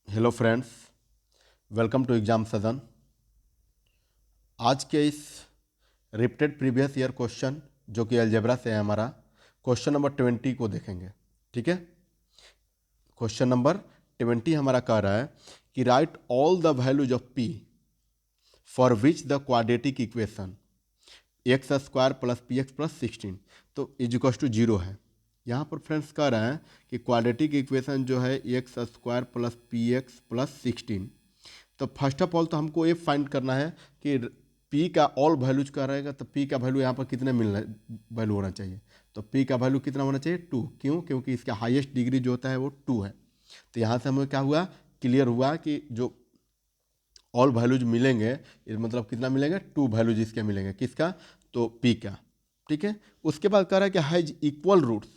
Hello friends, welcome to exam Sadan. आज के इस रिपीटेड प्रीवियस ईयर क्वेश्चन जो कि अलजेब्रा से है हमारा क्वेश्चन नंबर 20 को देखेंगे। ठीक है, क्वेश्चन नंबर 20 हमारा कह रहा है कि right all the values of P for which the quadratic equation x square plus p x plus 16 तो इजिकल्स टू जीरो है। यहाँ पर फ्रेंड्स कह रहे हैं कि क्वाड्रेटिक इक्वेशन जो है x square plus p x plus 16। तो फर्स्ट ऑफ ऑल तो हमको ये फाइंड करना है कि पी का ऑल वैल्यूज का रहेगा तो पी का वैल्यू यहाँ पर कितने मिलना वैल्यू होना चाहिए। तो पी का वैल्यू कितना होना चाहिए 2। क्यों? क्योंकि इसका हाईएस्ट डिग्री जो होता है वो 2 है। तो यहाँ से हमें क्या हुआ, क्लियर हुआ कि जो ऑल वैल्यूज मिलेंगे मतलब कितना मिलेंगे 2 वैल्यूज इसके मिलेंगे। किसका? तो पी का। ठीक है, उसके बाद कह रहा है कि हैज इक्वल रूट्स।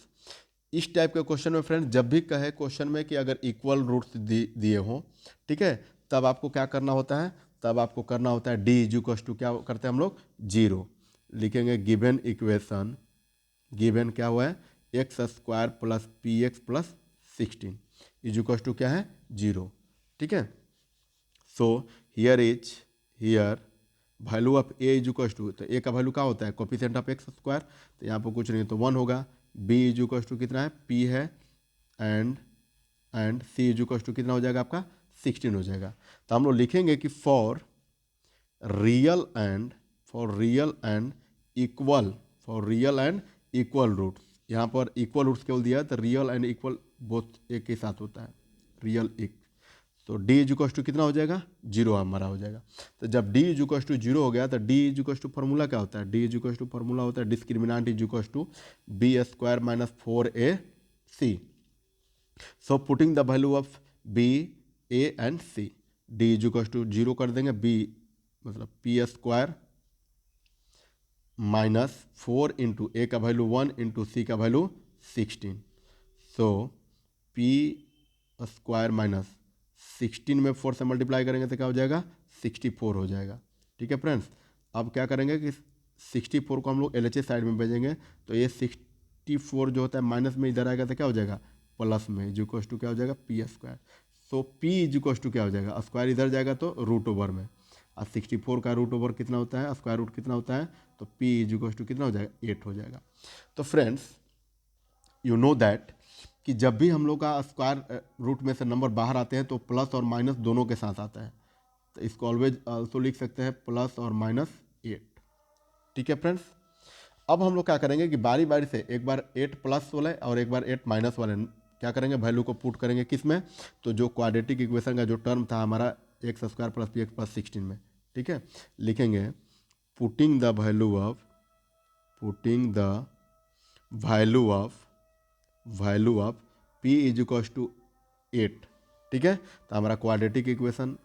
इस टाइप के क्वेश्चन में फ्रेंड जब भी कहे क्वेश्चन में कि अगर इक्वल रूट्स दिए हों, ठीक है, तब आपको क्या करना होता है, तब आपको करना होता है डी इक्वल्स टू क्या करते हैं हम लोग, जीरो लिखेंगे। गिवन इक्वेशन, गिवन क्या हुआ है, x square plus p x plus 16 equals to क्या है, जीरो। ठीक है, so here value of a equals to, तो ए का वैल्यू क्या होता है, कोफिशिएंट ऑफ एक्स स्क्वायर, तो यहाँ पर कुछ नहीं तो 1 होगा। बी इक्वल्स टू कितना है, पी है, एंड सी इक्वल्स टू कितना हो जाएगा आपका 16 हो जाएगा। तो हम लोग लिखेंगे कि for real and equal, for real and equal roots, यहाँ पर इक्वल रूट्स केवल दिया है तो रियल एंड इक्वल बोथ एक के साथ होता है, रियल एक। तो डी इक्वल्स टू कितना हो जाएगा, जीरो हमारा हो जाएगा। तो जब डी इक्वल्स टू जीरो हो गया तो डी इक्वल्स टू फॉर्मूला क्या होता है, डी इक्वल्स टू फॉर्मूला होता है discriminant equals to b square minus 4ac। So putting the value of b, a and c, d equals to zero कर देंगे, बी मतलब p square minus 4 into a का value 1 into c का value 16। So p square minus 16 में 4 से multiply करेंगे तो क्या हो जाएगा, 64 हो जाएगा। ठीक है फ्रेंड्स, अब क्या करेंगे कि 64 को हम लोग LHS साइड में भेजेंगे, तो ये 64 जो होता है माइनस में इधर आएगा तो क्या हो जाएगा, प्लस में इक्वल्स टू क्या हो जाएगा, p square. So p equals to क्या हो जाएगा, स्क्वायर इधर जाएगा तो रूट ओवर में, और 64 का रूट ओवर कितना होता है, स्क्वायर रूट कितना होता है, तो पी इक्वल्स टू कितना हो जाएगा, 8 हो जाएगा। तो फ्रेंड्स यू नो दैट कि जब भी हम लोग का स्क्वायर रूट में से नंबर बाहर आते हैं तो प्लस और माइनस दोनों के साथ आता है। तो इसको ऑलवेज ऑल्सो लिख सकते हैं प्लस और माइनस 8। ठीक है फ्रेंड्स, अब हम लोग क्या करेंगे कि बारी बारी से एक बार 8 प्लस वाले और एक बार 8 माइनस वाले क्या करेंगे, वैल्यू को पुट करेंगे किस में, तो जो क्वाड्रेटिक इक्वेशन का जो टर्म था हमारा x square plus p x plus 16 में। ठीक है, लिखेंगे putting the value of, putting the value of p is equals to 8। ठीक है, तो हमारा क्वाड्रेटिक इक्वेशन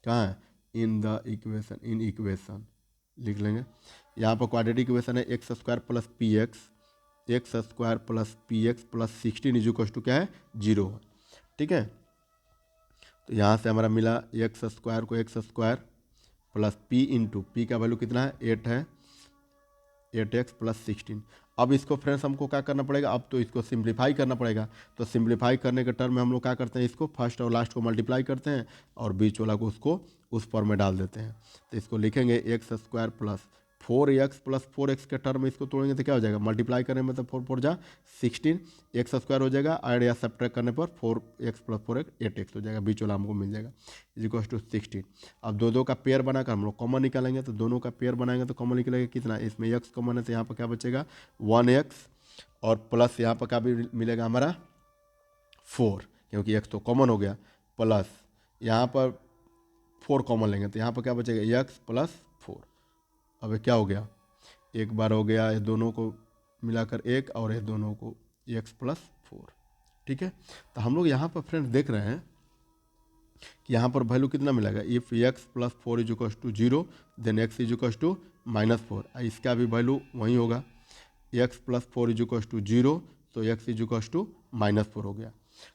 कहाँ है, in the equation, in equation लिख लेंगे। यहाँ पर क्वाड्रेटिक इक्वेशन है x square plus p x plus 16 is equals to क्या है, जीरो। ठीक है, तो यहाँ से हमारा मिला एक्स स्क्वायर को x square plus P into P का वैल्यू कितना है, 8 है, 8x प्लस 16। अब इसको फ्रेंड्स हमको क्या करना पड़ेगा, अब तो इसको सिंप्लीफाई करना पड़ेगा। तो सिंप्लीफाई करने के टर्म में हम लोग क्या करते हैं, इसको फर्स्ट और लास्ट को मल्टीप्लाई करते हैं और बीच वाला को उसको उस फॉर्म में डाल देते हैं। तो इसको लिखेंगे x square plus 4x plus 4x के टर्म में इसको तोड़ेंगे तो क्या हो जाएगा, मल्टीप्लाई करने में तो 4 4 जा 16, एक्स स्क्वायर हो जाएगा, ऐड या सब्ट्रैक्ट करने पर 4x प्लस 4x 8x हो जाएगा, बीच वाला हमको मिल जाएगा इक्वल टू 16। अब दो दो का पेयर बनाकर हम लोग कॉमन निकालेंगे, तो दोनों का पेयर बनाएंगे तो कॉमन निकलेगा कितना, इसमें x कॉमन है तो यहाँ पर क्या बचेगा 1x, और प्लस यहाँ पर क्या भी मिलेगा हमारा 4, क्योंकि x तो कॉमन हो गया, प्लस यहाँ पर 4 कॉमन लेंगे तो यहाँ पर क्या बचेगा x प्लस 4। अब क्या हो गया, एक बार हो गया, ये दोनों को मिलाकर 1 और ये दोनों को x प्लस 4। ठीक है, तो हम लोग यहाँ पर फ्रेंड्स देख रहे हैं कि यहाँ पर वैल्यू कितना मिलेगा, if x plus 4 is equals to zero then x is equals to minus 4, इसका भी वैल्यू वही होगा, x plus 4 is equals to zero, तो x is equals to minus 4 हो गया।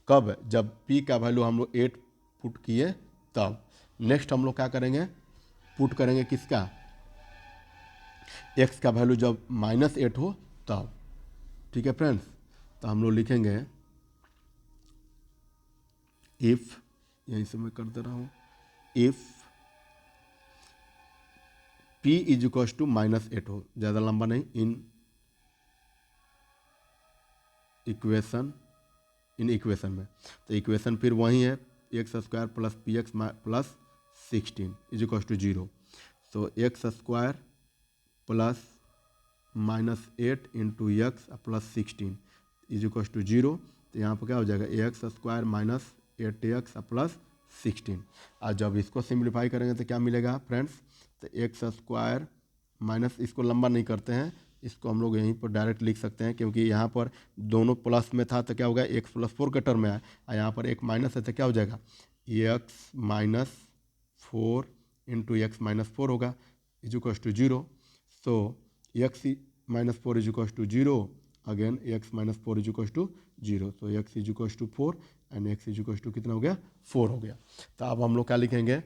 कब, जब पी का वैल्यू हम लोग 8 पुट किए तब। नेक्स्ट हम लोग क्या करेंगे, पुट करेंगे किसका, एक्स का वैल्यू जब -8 हो तब। ठीक है फ्रेंड्स, तो हम लोग लिखेंगे इफ़, यहीं से मैं कर दे रहा हूँ, if p is equals to -8 हो, ज़्यादा लंबा नहीं, इन इक्वेशन में, तो इक्वेशन फिर वही है x square plus p x plus 16 is equals to 0। तो x square plus -8 into x plus 16 is equals to 0। तो यहाँ पर क्या हो जाएगा, एक्स स्क्वायर -8x प्लस 16। और जब इसको सिंप्लीफाई करेंगे तो क्या मिलेगा फ्रेंड्स, तो एक्स स्क्वायर माइनस, इसको लंबा नहीं करते हैं, इसको हम लोग यहीं पर डायरेक्ट लिख सकते हैं, क्योंकि यहाँ पर दोनों प्लस में था तो क्या होगा, एक्स प्लस 4 के टर्म में आया, और यहाँ पर एक माइनस है तो क्या हो जाएगा, x minus 4 into x minus 4 होगा is equals to 0। So x minus 4 is equals to 0, again x minus 4 is equals to 0। तो x is equals to 4 and x is equals to कितना हो गया, 4 हो गया। तो अब हम लोग क्या लिखेंगे,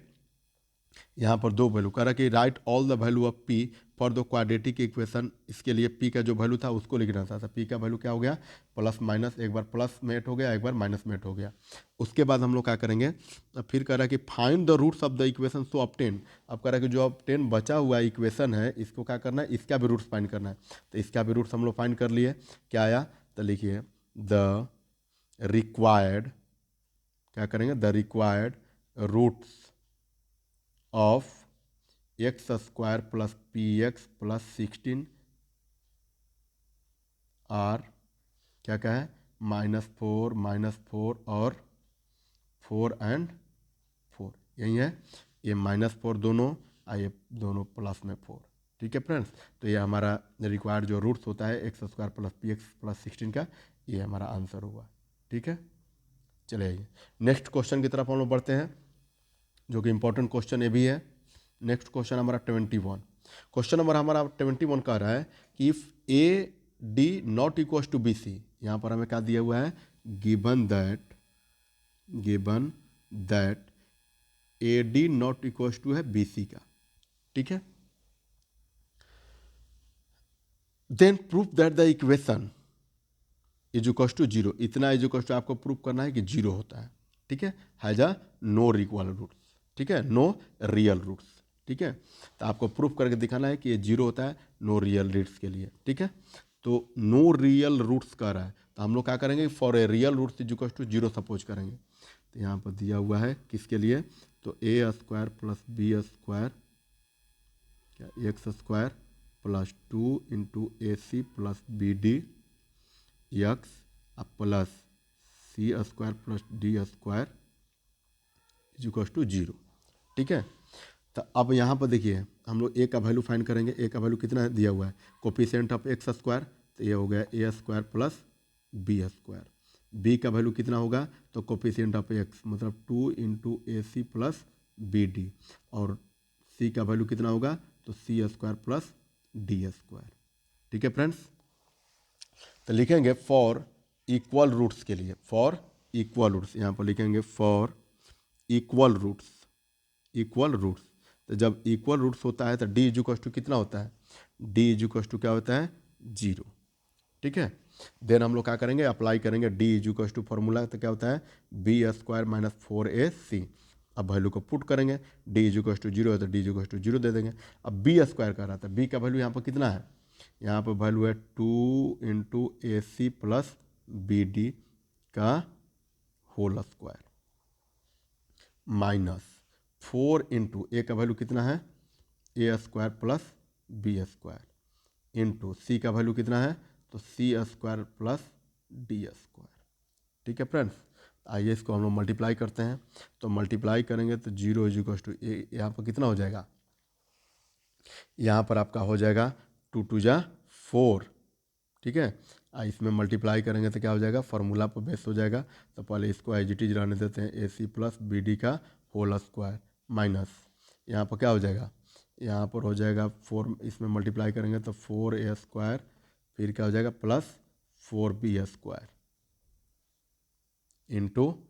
यहाँ पर दो वैल्यू कह रहा कि right all the value of P for the quadratic equation. इसके लिए पी का जो वैल्यू था उसको लिखना था, तो पी का वैल्यू क्या हो गया, प्लस माइनस, एक बार प्लस में एट हो गया, एक बार माइनस में एट हो गया। उसके बाद हम लोग क्या करेंगे, फिर कह रहा है कि find the roots of the equation so obtain. अब कह रहा है कि जो ऑब्टेन बचा हुआ इक्वेशन है इसको क्या करना है, इसका भी रूट्स फाइंड करना है। तो इसका भी रूट्स हम लोग फाइंड कर लिए, क्या आया, तो लिखिए द रिक्वायर्ड, क्या करेंगे, the required roots of x square plus p x plus 16 are क्या क्या है, -4 और 4 एंड 4, यही है, ये -4 दोनों और ये दोनों प्लस में 4। ठीक है फ्रेंड्स, तो ये हमारा रिक्वायर्ड जो रूट्स होता है x square plus p x plus 16 का, ये हमारा आंसर हुआ। ठीक है, चले आइए नेक्स्ट क्वेश्चन की तरफ हम लोग बढ़ते हैं, जो कि इंपॉर्टेंट क्वेश्चन ये भी है। नेक्स्ट क्वेश्चन हमारा 21, क्वेश्चन नंबर हमारा 21 कह रहा है कि if a d not equals to b c, यहाँ पर हमें क्या दिया हुआ है, given that a d not equals to है बी सी का। ठीक है, then proof that the equation is equals to 0, इतना इज इक्वल्स टू आपको प्रूफ करना है कि 0 होता है। ठीक है, has a no equal roots, ठीक है, नो रियल रूट्स। ठीक है, तो आपको प्रूफ करके दिखाना है कि ये 0 होता है नो रियल रूट्स के लिए। ठीक है, तो नो रियल रूट्स कह रहा है, तो हम लोग क्या करेंगे, for a real roots is equals to 0 suppose करेंगे। तो यहाँ पर दिया हुआ है किसके लिए, तो a square plus B square, क्या x square plus 2 into A C plus B d x plus c square plus D square is equals to 0। ठीक है, तो अब यहाँ पर देखिए हम लोग ए का वैल्यू फाइंड करेंगे, ए का वैल्यू कितना दिया हुआ है, कोफिशिएंट ऑफ एक्स स्क्वायर, तो ये हो गया A square plus B square. B का वैल्यू कितना होगा, तो कोफिशिएंट ऑफ एक्स मतलब 2 इंटू ए सी प्लस बी डी, और सी का वैल्यू कितना होगा, तो सी स्क्वायर प्लस डी स्क्वायर। ठीक है फ्रेंड्स, तो लिखेंगे फॉर इक्वल रूट्स के लिए, फॉर इक्वल रूट्स, यहाँ पर लिखेंगे for equal roots, equal roots. तो जब इक्वल रूट्स होता है तो डी इज इक्वल्स टू कितना होता है, डी इज इक्वल्स टू क्या होता है, 0। ठीक है, देन हम लोग क्या करेंगे, अप्लाई करेंगे d is equals to formula, तो क्या होता है बी स्क्वायर माइनस 4ac। अब वैल्यू को पुट करेंगे, डी इज इक्वल्स टू 0 है तो डी इज इक्वल्स टू 0 दे देंगे। अब बी स्क्वायर कर रहा था, बी का वैल्यू यहाँ पर कितना है, यहाँ पर वैल्यू है 2 इंटू ए सी प्लस बी डी का whole square minus 4 into a का वैल्यू कितना है, a square plus B square into c का वैल्यू कितना है, तो सी स्क्वायर प्लस डी स्क्वायर। ठीक है फ्रेंड्स, आइए इसको हम लोग मल्टीप्लाई करते हैं, तो मल्टीप्लाई करेंगे तो 0 इज इक्वल टू ए, यहाँ पर कितना हो जाएगा, यहाँ पर आपका हो जाएगा 2 2 जा 4। ठीक है, इसमें मल्टीप्लाई करेंगे तो क्या हो जाएगा, फार्मूला पर बेस हो जाएगा, तो पहले इसको एज इट इज रहने देते हैं, ए सी प्लस बी डी का होल स्क्वायर माइनस, यहाँ पर क्या हो जाएगा, यहाँ पर हो जाएगा 4, इसमें मल्टीप्लाई करेंगे तो 4a स्क्वायर, फिर क्या हो जाएगा plus 4b square into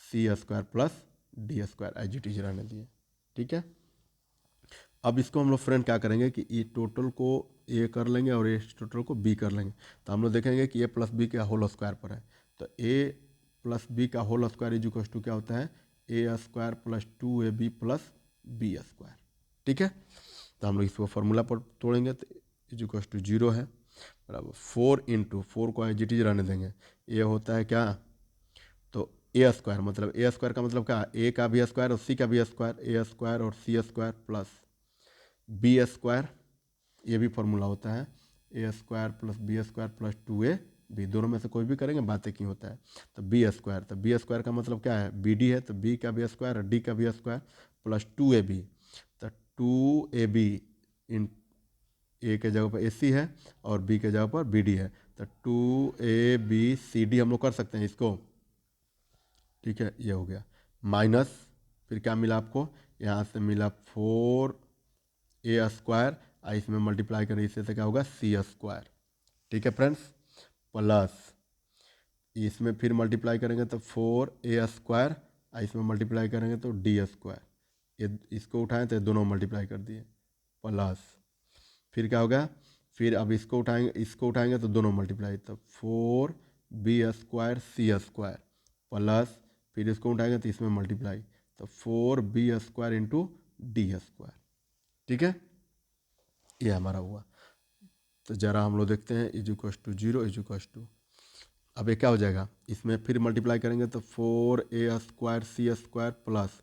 C square plus D square as it is रहने दिए। ठीक है, अब इसको हम लोग फ्रेंड क्या करेंगे कि ये टोटल को ए कर लेंगे और ये टोटल को बी कर लेंगे, तो हम लोग देखेंगे कि ए प्लस बी का होल स्क्वायर पर है, तो ए प्लस बी का whole square is equal to क्या होता है, a square plus 2ab plus B square. ठीक है, तो हम लोग इसको फार्मूला पर तोड़ेंगे तो इज इक्वल टू 0 है बराबर 4 इंटू 4 को एज इट इज रहने देंगे, ए होता है क्या, तो ए स्क्वायर मतलब ए स्क्वायर का मतलब क्या, ए का भी स्क्वायर और सी का भी स्क्वायर, ए स्क्वायर और c square plus B square, ये भी फार्मूला होता है a square plus B square plus 2ab, दोनों में से कोई भी करेंगे बातें की होता है। तो बी स्क्वायर का मतलब क्या है, बी डी है, तो बी का भी स्क्वायर और डी का भी स्क्वायर प्लस 2ab, तो 2ab इन ए के जगह पर ए सी है और बी के जगह पर बी डी है, तो 2abcd हम लोग कर सकते हैं इसको। ठीक है, ये हो गया माइनस, फिर क्या मिला आपको, यहाँ से मिला 4a स्क्वायर, इसमें मल्टीप्लाई करें इससे तो क्या होगा सी स्क्वायर। ठीक है फ्रेंड्स, प्लस इसमें फिर मल्टीप्लाई करेंगे तो 4a स्क्वायर, इसमें मल्टीप्लाई करेंगे तो डी स्क्वायर, ये इसको उठाएं तो दोनों मल्टीप्लाई कर दिए प्लस, फिर क्या होगा, फिर अब इसको उठाएंगे तो दोनों मल्टीप्लाई, तो 4b स्क्वायर सी स्क्वायर प्लस, फिर इसको उठाएंगे तो इसमें मल्टीप्लाई, तो 4b square into D square. ठीक है, ये हमारा हुआ। तो ज़रा हम लोग देखते हैं is equal to 0 is equal to, अब ये क्या हो जाएगा, इसमें फिर मल्टीप्लाई करेंगे तो 4a स्क्वायर सी square plus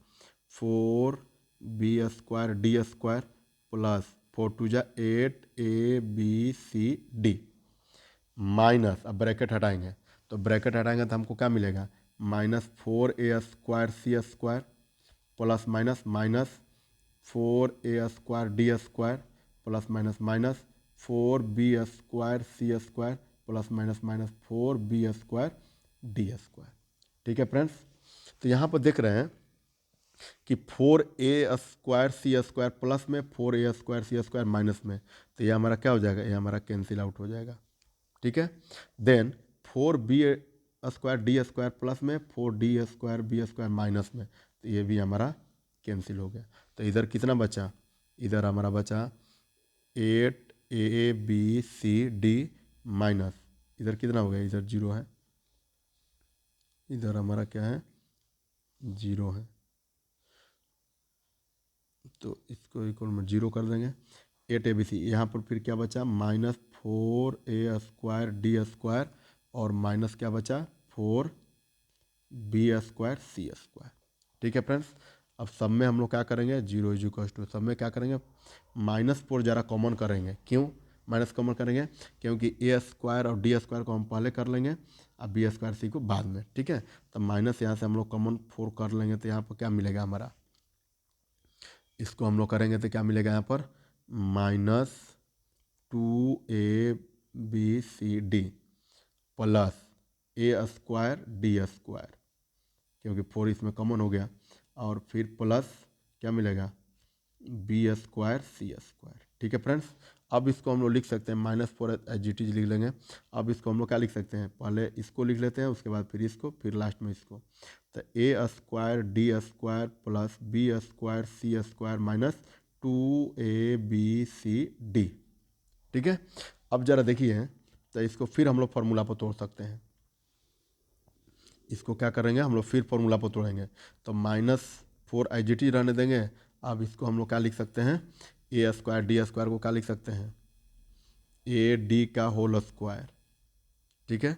4b square D square plus 4 two जा 8abcd माइनस, अब ब्रैकेट हटाएंगे, तो ब्रैकेट हटाएंगे तो हमको क्या मिलेगा, -4a स्क्वायर सी square plus minus minus 4a square D square plus minus minus 4b square सी square plus minus minus 4b square D square. ठीक है फ्रेंड्स, तो यहाँ पर देख रहे हैं कि 4a स्क्वायर सी स्क्वायर प्लस में 4a स्क्वायर सी स्क्वायर माइनस में, तो ये हमारा क्या हो जाएगा, ये हमारा कैंसिल आउट हो जाएगा। ठीक है, then 4b square D square plus में 4d square b square minus में, तो ये भी हमारा कैंसिल हो गया। तो इधर कितना बचा, इधर हमारा बचा 8abcd माइनस, इधर कितना हो गया, इधर 0 है, इधर हमारा क्या है 0 है, तो इसको इक्वल में 0 कर देंगे। 8abc, यहाँ पर फिर क्या बचा -4a स्क्वायर डी स्क्वायर और माइनस क्या बचा 4b स्क्वायर सी स्क्वायर। ठीक है फ्रेंड्स, अब सब में हम लोग क्या करेंगे 0 इज इक्वल टू, सब में क्या करेंगे -4 ज़रा कॉमन करेंगे, क्यों माइनस कॉमन करेंगे, क्योंकि ए स्क्वायर और डी स्क्वायर को हम पहले कर लेंगे और बी स्क्वायर सी को बाद में। ठीक है, तो माइनस यहाँ से हम लोग कॉमन 4 कर लेंगे, तो यहाँ पर क्या मिलेगा हमारा, इसको हम लोग करेंगे तो क्या मिलेगा यहाँ पर -2abcd प्लस ए स्क्वायर डी स्क्वायर, क्योंकि 4 इसमें कॉमन हो गया, और फिर प्लस क्या मिलेगा बी स्क्वायर सी स्क्वायर। ठीक है फ्रेंड्स, अब इसको हम लोग लिख सकते हैं -4 एज इट इज लिख लेंगे। अब इसको हम लोग क्या लिख सकते हैं, पहले इसको लिख लेते हैं, उसके बाद फिर इसको, फिर लास्ट में इसको, तो a square D square plus B square C square minus 2abcd। ठीक है, अब ज़रा देखिए, तो इसको फिर हम लोग फार्मूला पर तोड़ सकते हैं, इसको क्या करेंगे हम लोग फिर फार्मूला पर तोड़ेंगे, तो -4 एज इट इज रहने देंगे। अब इसको हम लोग क्या लिख सकते हैं, ए स्क्वायर डी स्क्वायर को क्या लिख सकते हैं ए डी का होल स्क्वायर। ठीक है,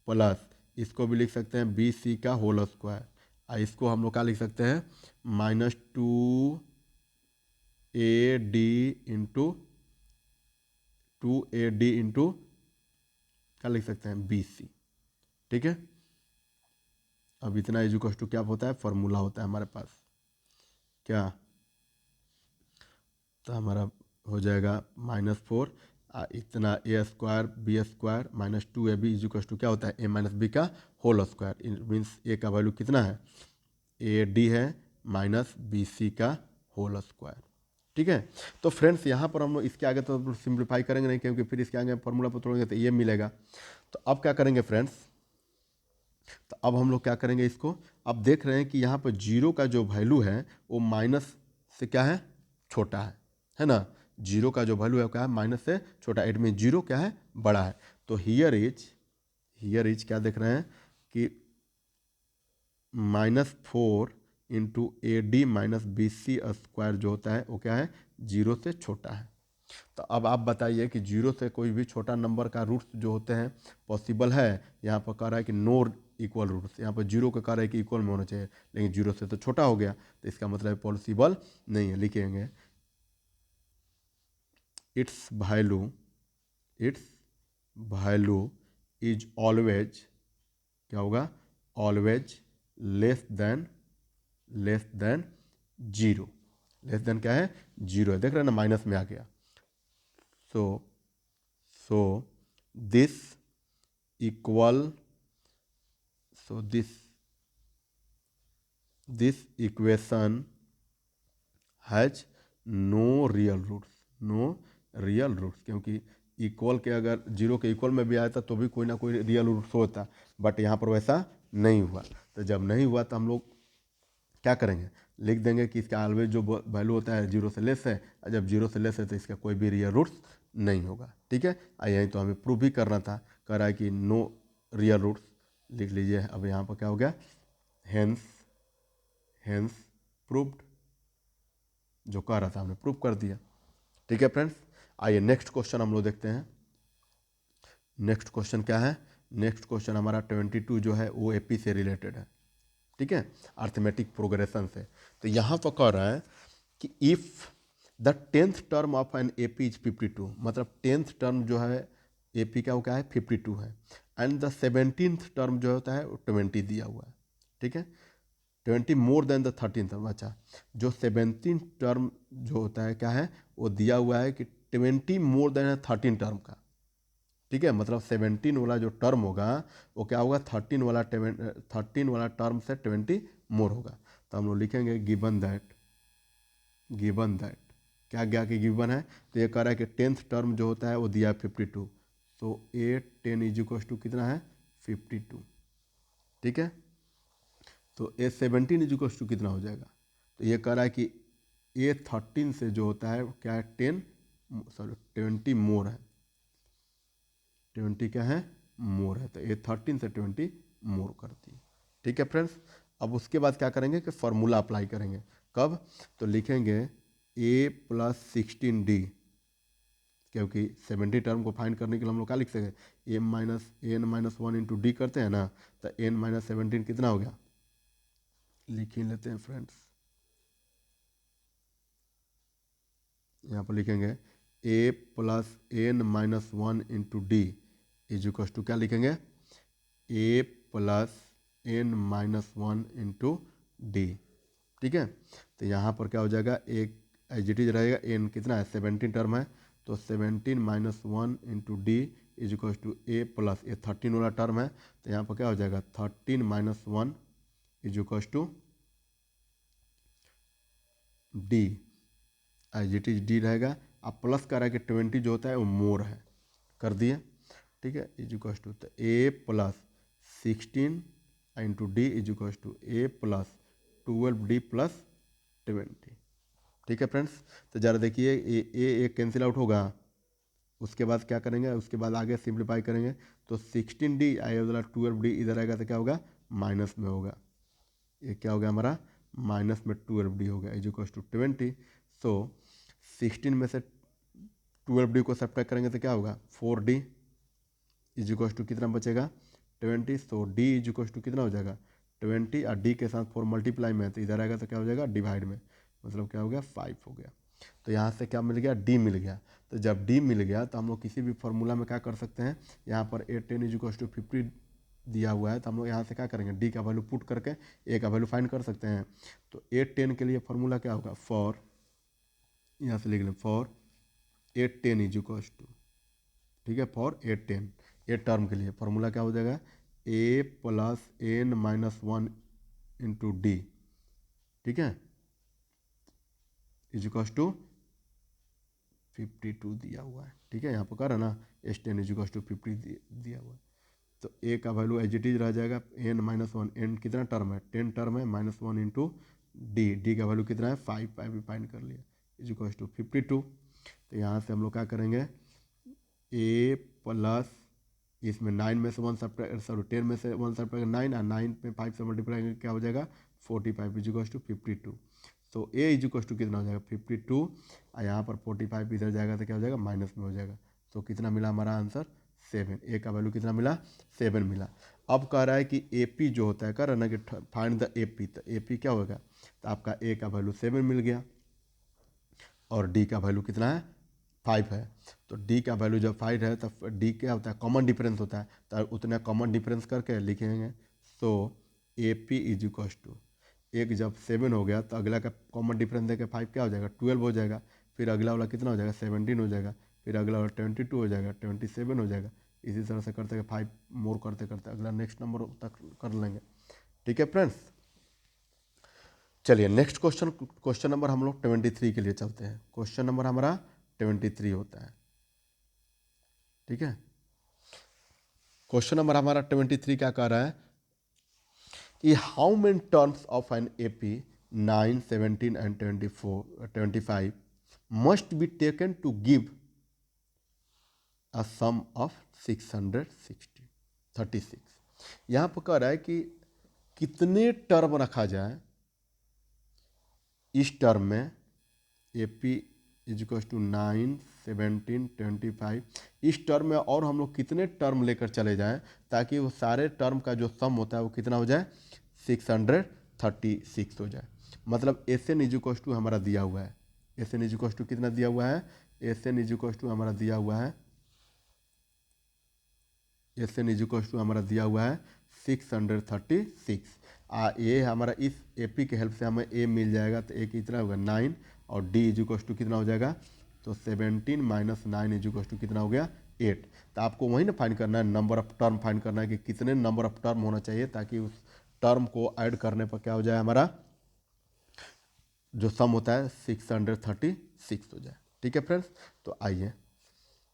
प्लस इसको भी लिख सकते हैं बी सी का होल स्क्वायर, और इसको हम लोग क्या लिख सकते हैं -2ad इंटू 2ad इंटू क्या लिख सकते हैं बी सी। ठीक है, अब इतना इक्वल टू क्या होता है, फॉर्मूला होता है हमारे पास क्या, तो हमारा हो जाएगा -4 इतना a square b square minus 2ab is equal to क्या होता है ए माइनस बी का होल स्क्वायर, मीन्स ए का वैल्यू कितना है ए डी है माइनस बी सी का होल स्क्वायर। ठीक है, तो फ्रेंड्स यहाँ पर हम लोग इसके आगे तो सिंप्लीफाई करेंगे नहीं, क्योंकि फिर इसके आगे फॉर्मूला पर तोड़ेंगे तो ये मिलेगा। तो अब क्या करेंगे फ्रेंड्स, तो अब हम लोग क्या करेंगे इसको, अब देख रहे हैं कि यहाँ पर 0 का जो वैल्यू है वो माइनस से क्या है छोटा है ना, 0 का जो वैल्यू है क्या है माइनस से छोटा, इट मीन 0 क्या है बड़ा है। तो हियर इज क्या देख रहे हैं कि -4 into AD minus BC square जो होता है वो क्या है, 0 से छोटा है। तो अब आप बताइए कि 0 से कोई भी छोटा नंबर का रूट्स जो होते हैं पॉसिबल है। यहाँ पर कह रहा है कि नो इक्वल रूट्स, यहाँ पर 0 का कह रहा है कि इक्वल में होना चाहिए, लेकिन 0 से तो छोटा हो गया, तो इसका मतलब पॉसिबल नहीं है। लिखेंगे इट्स वैल्यू इज ऑलवेज, क्या होगा, always less than 0। Less than क्या है, 0 है, देख रहे हैं ना, माइनस में आ गया। So this equal, so this equation has no real roots, क्योंकि इक्वल के अगर 0 के इक्वल में भी आया था तो भी कोई ना कोई रियल रूट्स होता, बट यहाँ पर वैसा नहीं हुआ। तो जब नहीं हुआ तो हम लोग क्या करेंगे, लिख देंगे कि इसका ऑलवेज जो वैल्यू होता है 0 से लेस है, और जब 0 से लेस है तो इसका कोई भी रियल रूट्स नहीं होगा। ठीक है, यही तो हमें प्रूव भी करना था, कह रहा है कि नो रियल रूट्स, लिख लीजिए। अब यहाँ पर क्या हो गया, हेंस प्रूव्ड, जो कह रहा था हमने प्रूव कर दिया। ठीक है फ्रेंड्स, आइए नेक्स्ट क्वेश्चन हम लोग देखते हैं। नेक्स्ट क्वेश्चन क्या है, नेक्स्ट क्वेश्चन हमारा 22 जो है वो AP से रिलेटेड है। ठीक है, अर्थमेटिक प्रोग्रेशन से। तो यहाँ पर कह रहा है कि if the 10th term of an AP is 52, मतलब 10th टर्म जो है AP का वो क्या है, 52 है, एंड द 17th टर्म जो होता है वो 20 दिया हुआ है। ठीक है, 20 more than the 13th term. अच्छा, जो 17th टर्म जो होता है क्या है, वो दिया हुआ है कि 20 मोर देन 13 टर्म का। ठीक है, मतलब 17 वाला जो टर्म होगा वो क्या होगा, 13 वाला टर्म से 20 मोर होगा। तो हम लोग लिखेंगे गिवन दैट क्या गया कि गिवन है, तो ये कह रहा है कि 10th टर्म जो होता है वो दिया है 52, तो A10 इज इक्वल टू कितना है, 52। ठीक है, तो A17 इज इक्वल टू कितना हो जाएगा, तो ये कह रहा है कि A13 से जो होता है क्या है, 20 मोर है, 20 क्या है, मोर है, तो A13 से 20 मोर करती है। ठीक है फ्रेंड्स, अब उसके बाद क्या करेंगे कि फॉर्मूला अप्लाई करेंगे। कब, तो लिखेंगे A+16D, क्योंकि 70 टर्म को फाइंड करने के लिए हम लोग क्या लिख सकें, n-1 इंटू डी करते हैं ना, तो n-17 कितना हो गया, लिख ही लेते हैं फ्रेंड्स। यहाँ पर लिखेंगे A+n-1 into D is equal to क्या लिखेंगे, A+n-1 इंटू डी। ठीक है, तो यहाँ पर क्या हो जाएगा, एक एज इट इज रहेगा, n कितना है, 17 टर्म है, तो 17-1 into D is equal to A+ 13 वाला टर्म है, तो यहाँ पर क्या हो जाएगा, 13-1 is equal to D, as it is D रहेगा। अब प्लस का रहा है कि 20 जो होता है वो मोर है, कर दिए। ठीक है, इज इक्वल टू, तो A+16 into D is equal to A+12D+20। ठीक है फ्रेंड्स, तो ज़रा देखिए ए कैंसिल आउट होगा, उसके बाद क्या करेंगे, उसके बाद आगे सिंप्लीफाई करेंगे, तो 16D आएगा, 12D इधर आएगा तो क्या होगा, माइनस में होगा, ये क्या हो गया हमारा, माइनस में 12D हो गया, इज इक्वल टू 20। सो 16 में से 12D को सब्ट्रैक्ट करेंगे तो क्या होगा, 4D इज इक्वल टू कितना बचेगा, 20। सो D इज इक्वल टू कितना हो जाएगा, 20, और D के साथ 4 मल्टीप्लाई में है तो इधर आएगा तो क्या हो जाएगा, डिवाइड में, मतलब क्या हो गया, 5 हो गया। तो यहाँ से क्या मिल गया, D मिल गया। तो जब D मिल गया तो हम लोग किसी भी फॉर्मूला में क्या कर सकते हैं, यहाँ पर A10 इज इक्वल टू 50 दिया हुआ है, तो हम लोग यहाँ से क्या करेंगे, D का वैल्यू पुट करके A का वैल्यू फाइंड कर सकते हैं। तो A10 के लिए फॉर्मूला क्या होगा, फॉर, यहाँ से लिख लें, for A10 is equal to, ठीक है, फॉर A10, ए टर्म के लिए फॉर्मूला क्या हो जाएगा, A+n-1 इंटू डी, ठीक है, इज इक्वल टू 52 दिया हुआ है। ठीक है, यहाँ पर कर ना, S10 इज इक्वल टू 50 दिया हुआ है, तो A का वैल्यू एज इट इज रह जाएगा, n-1, n कितना टर्म है, 10 टर्म है, -1 इंटू डी का वैल्यू कितना है, 5 भी फाइंड कर लिया, इज इक्वल टू 52। तो यहाँ से हम लोग क्या करेंगे, इसमें 9 में से 1 सब्ट्रैक्ट, सॉरी 10 में से 1 सब्ट्रैक्ट 9, और 9 में 5 से मल्टीप्लाई करेंगे क्या हो जाएगा 45 इजिकल्स टू 52। तो ए इजिकल्स टू कितना हो जाएगा 52, और यहाँ पर 45 इधर जाएगा तो क्या हो जाएगा माइनस में हो जाएगा। तो कितना मिला हमारा आंसर 7। ए का वैल्यू कितना मिला 7 मिला। अब कह रहा है कि ए पी जो होता है, कह रहा है ना कि फाइंड द ए पी, तो ए पी क्या होगा, तो आपका ए का वैल्यू 7 मिल गया और डी का वैल्यू कितना है 5 है। तो डी का वैल्यू जब 5 है तब डी क्या होता है कॉमन डिफरेंस होता है, तो उतना कॉमन डिफरेंस करके लिखेंगे। So a p is equals to, एक जब 7 हो गया तो अगला का कॉमन डिफरेंस देकर 5 क्या हो जाएगा 12 हो जाएगा, फिर अगला वाला कितना हो जाएगा 17 हो जाएगा, फिर अगला वाला 22 हो जाएगा, 27 हो जाएगा। इसी तरह से करते 5 मोर करते करते अगला नेक्स्ट नंबर तक कर लेंगे। ठीक है फ्रेंड्स, चलिए नेक्स्ट क्वेश्चन नंबर हम लोग 23 के लिए चलते हैं। क्वेश्चन नंबर हमारा 23 होता है। ठीक है, क्वेश्चन नंबर हमारा 23 क्या कह रहा है कि how many terms of an AP 9, 17 and 25 must be taken to give a sum of 636। यहाँ पर कह रहा है कि कितने टर्म रखा जाए इस टर्म में ए पी इजिकल्स टू 9, 17, 25 इस टर्म में, और हम लोग कितने टर्म लेकर चले जाएं ताकि वो सारे टर्म का जो सम होता है वो कितना हो जाए 636 हो जाए। मतलब एस एन इजिकल्स टू हमारा दिया हुआ है, एस एन इजिकल्स टू कितना दिया हुआ है, एस एन इजिकल्स टू हमारा दिया हुआ है, एस एन इजिकल्स टू हमारा दिया हुआ है 636। ये हमारा इस ए पी के हेल्प से हमें ए मिल जाएगा, तो ए कितना होगा 9, और डी इजिकल्स टू कितना हो जाएगा तो 17 माइनस 9 इजिकल्स टू कितना हो गया 8। तो आपको वही ना फाइंड करना है, नंबर ऑफ टर्म फाइंड करना है कि कितने नंबर ऑफ टर्म होना चाहिए ताकि उस टर्म को ऐड करने पर क्या हो जाए हमारा जो सम होता है 636 हो जाए। ठीक है फ्रेंड्स, तो आइए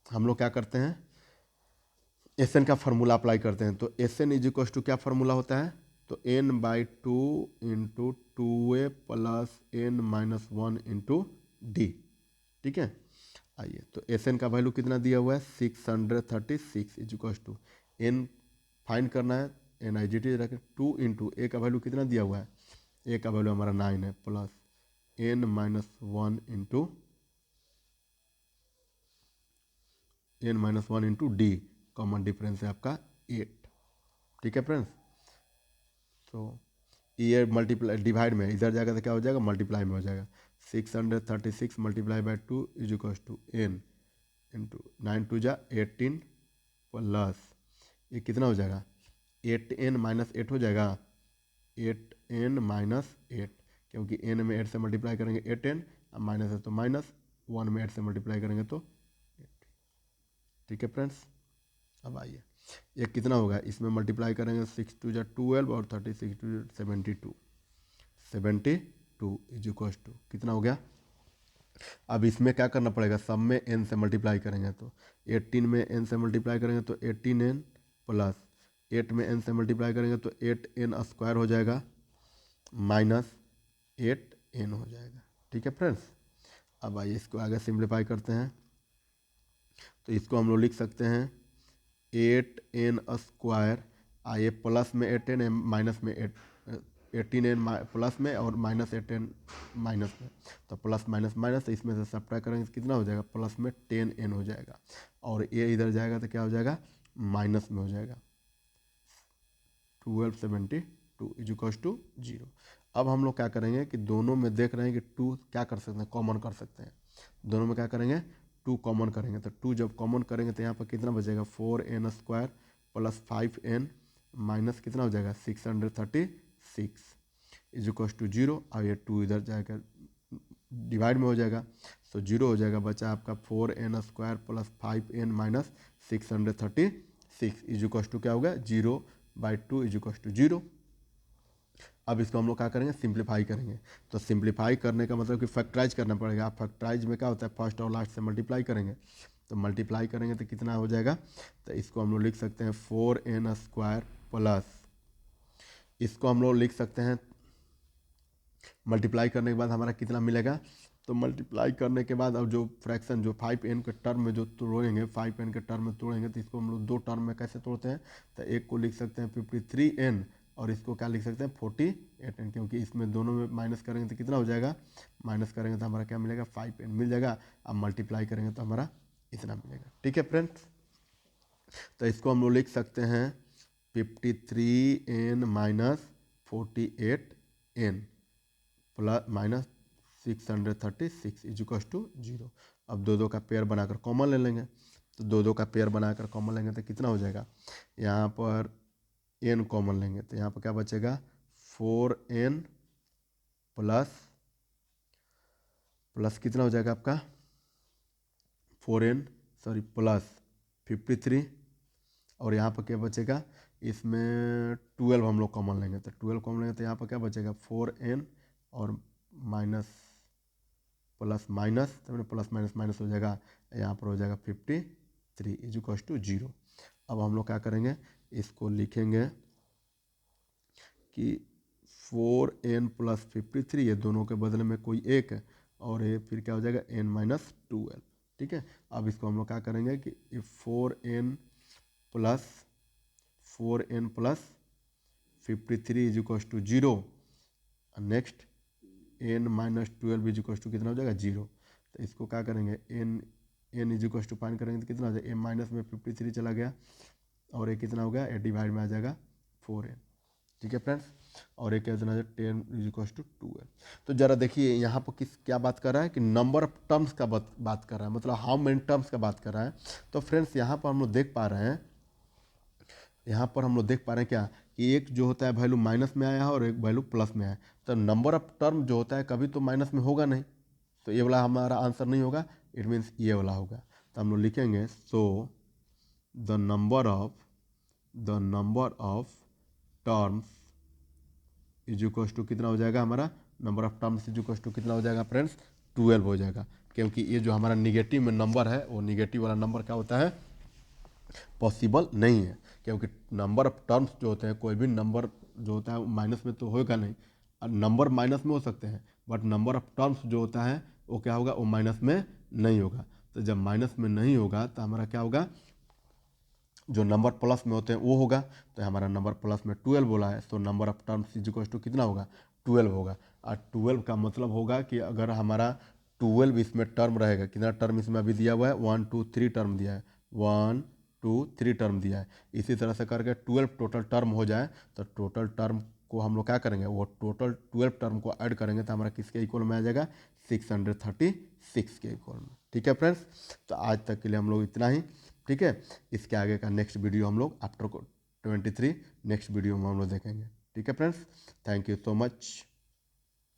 हम लोग क्या करते हैं एस एन का फार्मूला अप्लाई करते हैं। तो एस एन इजिकल्स टू क्या फार्मूला होता है, तो n/2 into 2a plus n-1 into D. ठीक है, आइए तो एस एन का वैल्यू कितना दिया हुआ है 636 इजिकल्स टू एन फाइंड करना है, एन आई जी टी रखें 2 इंटू ए का वैल्यू कितना दिया हुआ है, ए का वैल्यू हमारा 9 है, plus n-1 into n-1 into D, common difference है आपका 8। ठीक है फ्रेंड्स, तो ये मल्टीप्लाई डिवाइड में इधर जाएगा तो क्या हो जाएगा मल्टीप्लाई में हो जाएगा, 636 multiply by 2 is equals to N into 9 2 जा 18 प्लस ये कितना हो जाएगा 8n-8 हो जाएगा, 8n-8, क्योंकि n में 8 से मल्टीप्लाई करेंगे 8n, अब माइनस है तो माइनस, 1 में 8 से मल्टीप्लाई करेंगे तो 8। ठीक है फ्रेंड्स, अब आइए ये कितना होगा, इसमें मल्टीप्लाई करेंगे 6 2 जा 12 और 36 2 72 इज इक्वल्स टू कितना हो गया। अब इसमें क्या करना पड़ेगा, सब में n से मल्टीप्लाई करेंगे तो 18 में n से मल्टीप्लाई करेंगे तो 18n प्लस 8 में n से मल्टीप्लाई करेंगे तो 8n स्क्वायर हो जाएगा माइनस 8n हो जाएगा। ठीक है फ्रेंड्स, अब आइए इसको आगे सिंप्लीफाई करते हैं। तो इसको हम लोग लिख सकते हैं 8n स्क्वायर, आइए प्लस में 8n माइनस में 18n प्लस में और माइनस 8n माइनस में, तो प्लस माइनस माइनस, तो इसमें से सब्ट्रैक्ट करेंगे तो कितना हो जाएगा प्लस में 10n हो जाएगा, और ये इधर जाएगा तो क्या हो जाएगा माइनस में हो जाएगा 1272 इज इक्वल्स टू 0। अब हम लोग क्या करेंगे कि दोनों में देख रहे हैं कि 2 क्या कर सकते हैं कॉमन कर सकते हैं, दोनों में क्या करेंगे 2 कॉमन करेंगे, तो 2 जब कॉमन करेंगे तो यहाँ पर कितना बचेगा 4n square plus 5n minus कितना हो जाएगा 636 इज इक्वल्स टू 0, और ये 2 इधर जाएगा डिवाइड में हो जाएगा, तो 0 हो जाएगा, बचा आपका 4n square plus 5n minus 636 is equals to क्या होगा 0/2 इज इक्वल्स टू 0। अब इसको हम लोग क्या करेंगे सिंप्लीफाई करेंगे, तो सिंप्लीफाई करने का मतलब कि फैक्टराइज करना पड़ेगा। आप फैक्टराइज में क्या होता है फर्स्ट और लास्ट से मल्टीप्लाई करेंगे, तो मल्टीप्लाई करेंगे तो कितना हो जाएगा, तो इसको हम लोग लिख सकते हैं 4n स्क्वायर प्लस, इसको हम लोग लिख सकते हैं मल्टीप्लाई करने के बाद हमारा कितना मिलेगा, तो मल्टीप्लाई करने के बाद अब जो फ्रैक्शन जो 5n के टर्म में जो तोड़ेंगे, 5n के टर्म में तोड़ेंगे तो इसको हम लोग दो टर्म में कैसे तोड़ते हैं, तो एक को लिख सकते हैं 53n और इसको क्या लिख सकते हैं 48n, क्योंकि इसमें दोनों में माइनस करेंगे तो कितना हो जाएगा, माइनस करेंगे तो हमारा क्या मिलेगा 5n मिल जाएगा। अब मल्टीप्लाई करेंगे तो हमारा इतना मिलेगा। ठीक है फ्रेंड्स, तो इसको हम लोग लिख सकते हैं 53n minus 48n plus minus 636 equals to 0। अब दो दो का पेयर बनाकर कॉमन ले लेंगे, तो दो दो का पेयर बनाकर कॉमन लेंगे तो कितना हो जाएगा, यहाँ पर n कॉमन लेंगे तो यहाँ पर क्या बचेगा 4n प्लस कितना हो जाएगा आपका 4n प्लस 53 और यहाँ पर क्या बचेगा, इसमें 12 हम लोग कॉमन लेंगे तो 12 कॉमन लेंगे तो यहाँ पर क्या बचेगा 4n और माइनस प्लस माइनस, तो प्लस माइनस माइनस हो जाएगा, यहाँ पर हो जाएगा 53 इजिकल्स टू 0। अब हम लोग क्या करेंगे, इसको लिखेंगे कि 4n प्लस 53, ये दोनों के बदले में कोई एक है और ये फिर क्या हो जाएगा n माइनस 12। ठीक है, अब इसको हम लोग क्या करेंगे कि 4n plus 53 equals to 0, next n minus 12 equals to कितना हो जाएगा 0। तो इसको क्या करेंगे n इजिकल्स टू फाइंड करेंगे तो कितना हो जाएगा, m माइनस में 53 चला गया और ये कितना हो गया, ए डिवाइड में आ जाएगा 4n। ठीक है फ्रेंड्स, और एक कितना है 10 इजिकल्स टू 12। तो जरा देखिए यहाँ पर क्या बात कर रहा है कि नंबर ऑफ टर्म्स का बात कर रहा है, मतलब हाउ मेनी टर्म्स का बात कर रहा है। तो फ्रेंड्स यहाँ पर हम लोग देख पा रहे हैं, क्या कि एक जो होता है वैल्यू माइनस में आया है और एक वैल्यू प्लस में आया है। तो नंबर ऑफ टर्म जो होता है कभी तो माइनस में होगा नहीं, तो ये वाला हमारा आंसर नहीं होगा, इट मीन्स ये वाला होगा। तो हम लोग लिखेंगे so the number of terms equals to कितना हो जाएगा, हमारा number of terms equals to कितना हो जाएगा फ्रेंड्स 12 हो जाएगा, क्योंकि ये जो हमारा निगेटिव में नंबर है वो निगेटिव वाला नंबर क्या होता है, पॉसिबल नहीं है। क्योंकि नंबर ऑफ टर्म्स जो होते हैं, कोई भी नंबर जो होता है माइनस में तो होगा नहीं, नंबर माइनस में हो सकते हैं बट नंबर ऑफ टर्म्स जो होता है वो क्या होगा, वो माइनस में नहीं होगा। तो जब माइनस में नहीं होगा तो हमारा क्या होगा, जो नंबर प्लस में होते हैं वो होगा। तो हमारा नंबर प्लस में 12 बोला है, तो number of terms equals to कितना होगा 12 होगा। और 12 का मतलब होगा कि अगर हमारा 12 इसमें टर्म रहेगा, कितना टर्म इसमें अभी दिया हुआ है 1 2 3 टर्म दिया है, 1 2 3 टर्म दिया है। इसी तरह से करके 12 टोटल टर्म हो जाए तो टोटल टर्म को हम लोग क्या करेंगे, वो टोटल 12 टर्म को ऐड करेंगे तो हमारा किसके इक्वल में आ जाएगा 636 के इक्वल में। ठीक है फ्रेंड्स, तो आज तक के लिए हम लोग इतना ही। ठीक है, इसके आगे का नेक्स्ट वीडियो हम लोग आफ्टर 23 नेक्स्ट वीडियो में हम लोग देखेंगे। ठीक है friends, thank you so much.